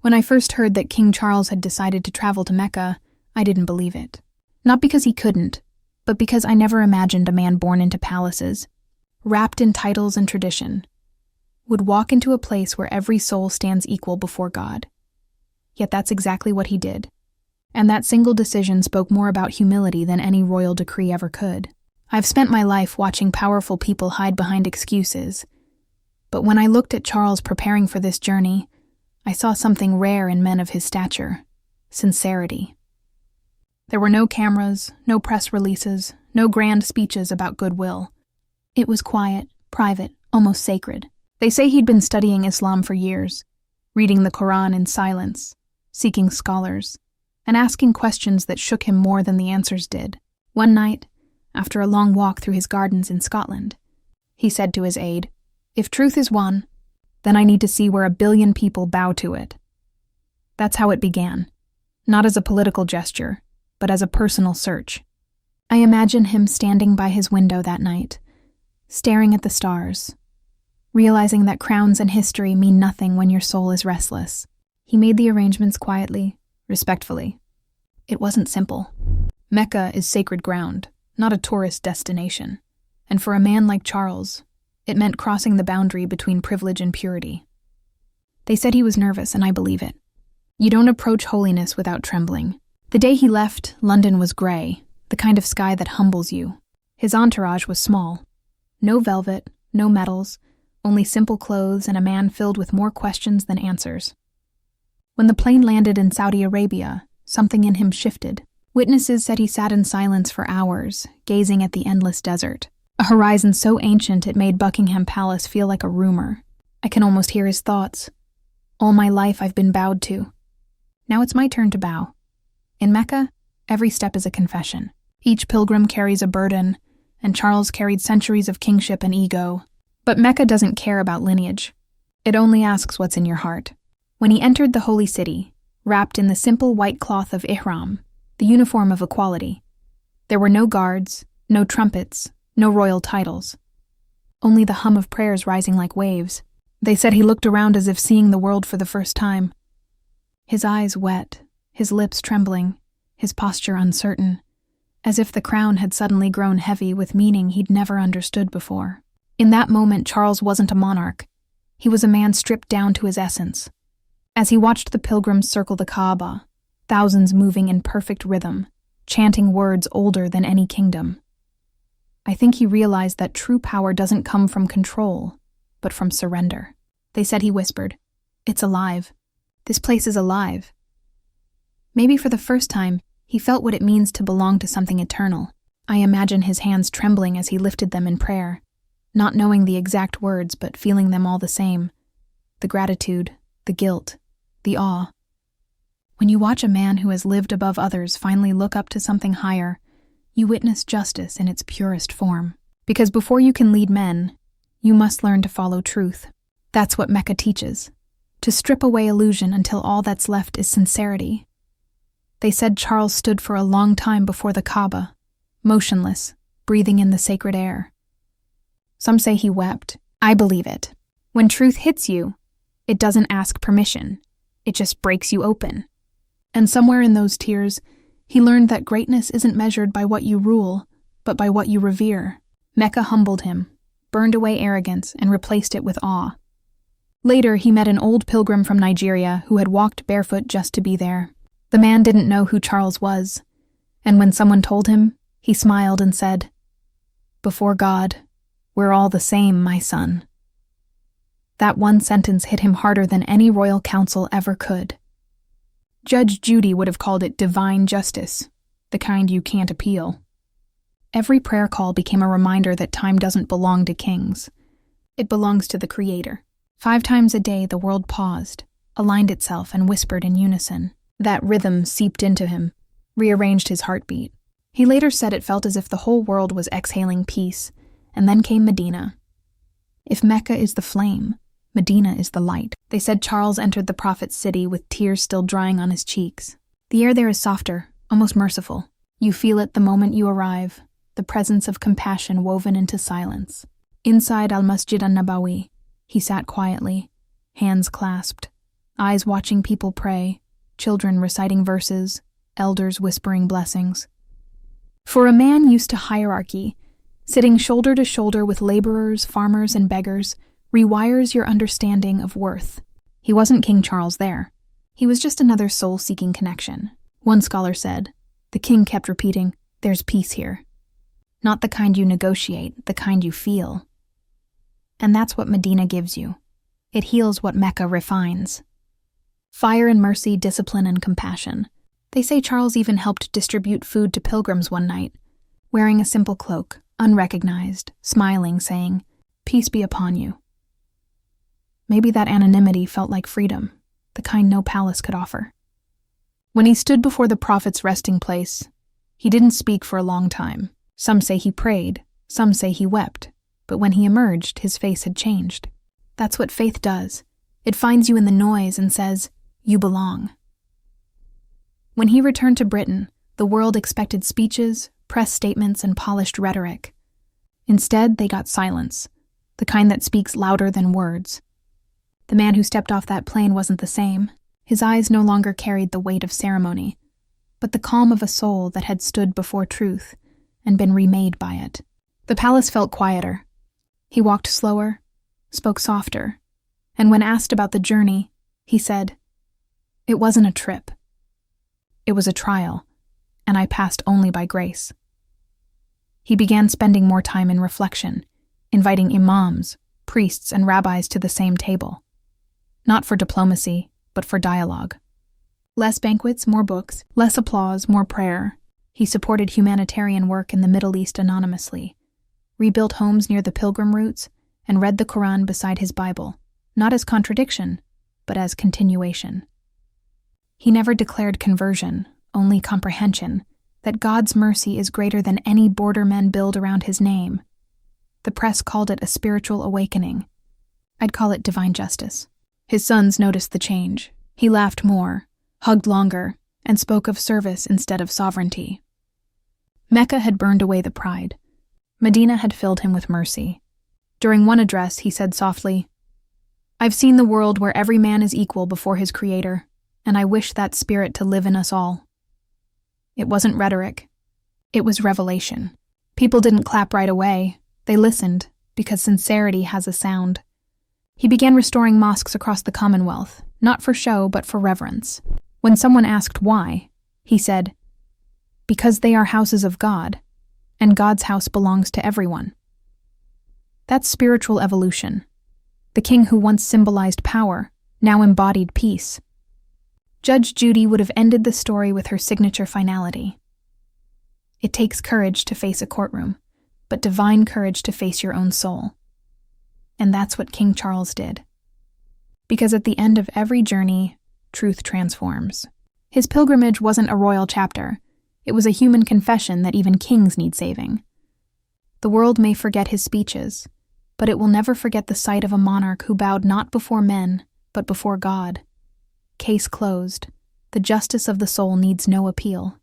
When I first heard that King Charles had decided to travel to Mecca, I didn't believe it. Not because he couldn't, but because I never imagined a man born into palaces, wrapped in titles and tradition, would walk into a place where every soul stands equal before God. Yet that's exactly what he did. And that single decision spoke more about humility than any royal decree ever could. I've spent my life watching powerful people hide behind excuses, but when I looked at Charles preparing for this journey, I saw something rare in men of his stature: sincerity. There were no cameras, no press releases, no grand speeches about goodwill. It was quiet, private, almost sacred. They say he'd been studying Islam for years, reading the Quran in silence, seeking scholars, and asking questions that shook him more than the answers did. One night, after a long walk through his gardens in Scotland, he said to his aide, "If truth is one, then I need to see where 1 billion people bow to it." That's how it began, not as a political gesture, but as a personal search. I imagine him standing by his window that night, staring at the stars, realizing that crowns and history mean nothing when your soul is restless. He made the arrangements quietly, respectfully. It wasn't simple. Mecca is sacred ground, not a tourist destination, and for a man like Charles, it meant crossing the boundary between privilege and purity. They said he was nervous, and I believe it. You don't approach holiness without trembling. The day he left, London was gray, the kind of sky that humbles you. His entourage was small. No velvet, no medals, only simple clothes and a man filled with more questions than answers. When the plane landed in Saudi Arabia, something in him shifted. Witnesses said he sat in silence for hours, gazing at the endless desert, a horizon so ancient it made Buckingham Palace feel like a rumor. I can almost hear his thoughts. All my life I've been bowed to. Now it's my turn to bow. In Mecca, every step is a confession. Each pilgrim carries a burden, and Charles carried centuries of kingship and ego. But Mecca doesn't care about lineage. It only asks what's in your heart. When he entered the holy city, wrapped in the simple white cloth of ihram, the uniform of equality, there were no guards, no trumpets, no royal titles. Only the hum of prayers rising like waves. They said he looked around as if seeing the world for the first time. His eyes wet, his lips trembling, his posture uncertain, as if the crown had suddenly grown heavy with meaning he'd never understood before. In that moment, Charles wasn't a monarch. He was a man stripped down to his essence. As he watched the pilgrims circle the Kaaba, thousands moving in perfect rhythm, chanting words older than any kingdom, I think he realized that true power doesn't come from control, but from surrender. They said he whispered, "It's alive. This place is alive." Maybe for the first time, he felt what it means to belong to something eternal. I imagine his hands trembling as he lifted them in prayer, not knowing the exact words but feeling them all the same. The gratitude, the guilt, the awe. When you watch a man who has lived above others finally look up to something higher, you witness justice in its purest form. Because before you can lead men, you must learn to follow truth. That's what Mecca teaches. To strip away illusion until all that's left is sincerity. They said Charles stood for a long time before the Kaaba, motionless, breathing in the sacred air. Some say he wept. I believe it. When truth hits you, it doesn't ask permission. It just breaks you open. And somewhere in those tears, he learned that greatness isn't measured by what you rule, but by what you revere. Mecca humbled him, burned away arrogance, and replaced it with awe. Later, he met an old pilgrim from Nigeria who had walked barefoot just to be there. The man didn't know who Charles was, and when someone told him, he smiled and said, "Before God, we're all the same, my son." That one sentence hit him harder than any royal council ever could. Judge Judy would have called it divine justice, the kind you can't appeal. Every prayer call became a reminder that time doesn't belong to kings. It belongs to the Creator. 5 times a day the world paused, aligned itself, and whispered in unison. That rhythm seeped into him, rearranged his heartbeat. He later said it felt as if the whole world was exhaling peace, and then came Medina. If Mecca is the flame, Medina is the light. They said Charles entered the prophet's city with tears still drying on his cheeks. The air there is softer, almost merciful. You feel it the moment you arrive, the presence of compassion woven into silence. Inside Al-Masjid an-Nabawi, he sat quietly, hands clasped, eyes watching people pray, children reciting verses, elders whispering blessings. For a man used to hierarchy, sitting shoulder to shoulder with laborers, farmers, and beggars rewires your understanding of worth. He wasn't King Charles there. He was just another soul-seeking connection. One scholar said, the king kept repeating, "There's peace here." Not the kind you negotiate, the kind you feel. And that's what Medina gives you. It heals what Mecca refines. Fire and mercy, discipline and compassion. They say Charles even helped distribute food to pilgrims one night, wearing a simple cloak, unrecognized, smiling, saying, "Peace be upon you." Maybe that anonymity felt like freedom, the kind no palace could offer. When he stood before the prophet's resting place, he didn't speak for a long time. Some say he prayed, some say he wept, but when he emerged, his face had changed. That's what faith does. It finds you in the noise and says, "You belong." When he returned to Britain, the world expected speeches, press statements, and polished rhetoric. Instead, they got silence, the kind that speaks louder than words. The man who stepped off that plane wasn't the same. His eyes no longer carried the weight of ceremony, but the calm of a soul that had stood before truth and been remade by it. The palace felt quieter. He walked slower, spoke softer, and when asked about the journey, he said, "It wasn't a trip. It was a trial, and I passed only by grace." He began spending more time in reflection, inviting imams, priests, and rabbis to the same table. Not for diplomacy, but for dialogue. Less banquets, more books, less applause, more prayer. He supported humanitarian work in the Middle East anonymously, rebuilt homes near the pilgrim routes, and read the Quran beside his Bible, not as contradiction, but as continuation. He never declared conversion, only comprehension, that God's mercy is greater than any border men build around his name. The press called it a spiritual awakening. I'd call it divine justice. His sons noticed the change. He laughed more, hugged longer, and spoke of service instead of sovereignty. Mecca had burned away the pride. Medina had filled him with mercy. During one address, he said softly, "I've seen the world where every man is equal before his Creator, and I wish that spirit to live in us all." It wasn't rhetoric. It was revelation. People didn't clap right away. They listened, because sincerity has a sound. He began restoring mosques across the Commonwealth, not for show, but for reverence. When someone asked why, he said, "Because they are houses of God, and God's house belongs to everyone." That's spiritual evolution. The king who once symbolized power now embodied peace. Judge Judy would have ended the story with her signature finality. It takes courage to face a courtroom, but divine courage to face your own soul. And that's what King Charles did. Because at the end of every journey, truth transforms. His pilgrimage wasn't a royal chapter. It was a human confession that even kings need saving. The world may forget his speeches, but it will never forget the sight of a monarch who bowed not before men, but before God. Case closed. The justice of the soul needs no appeal.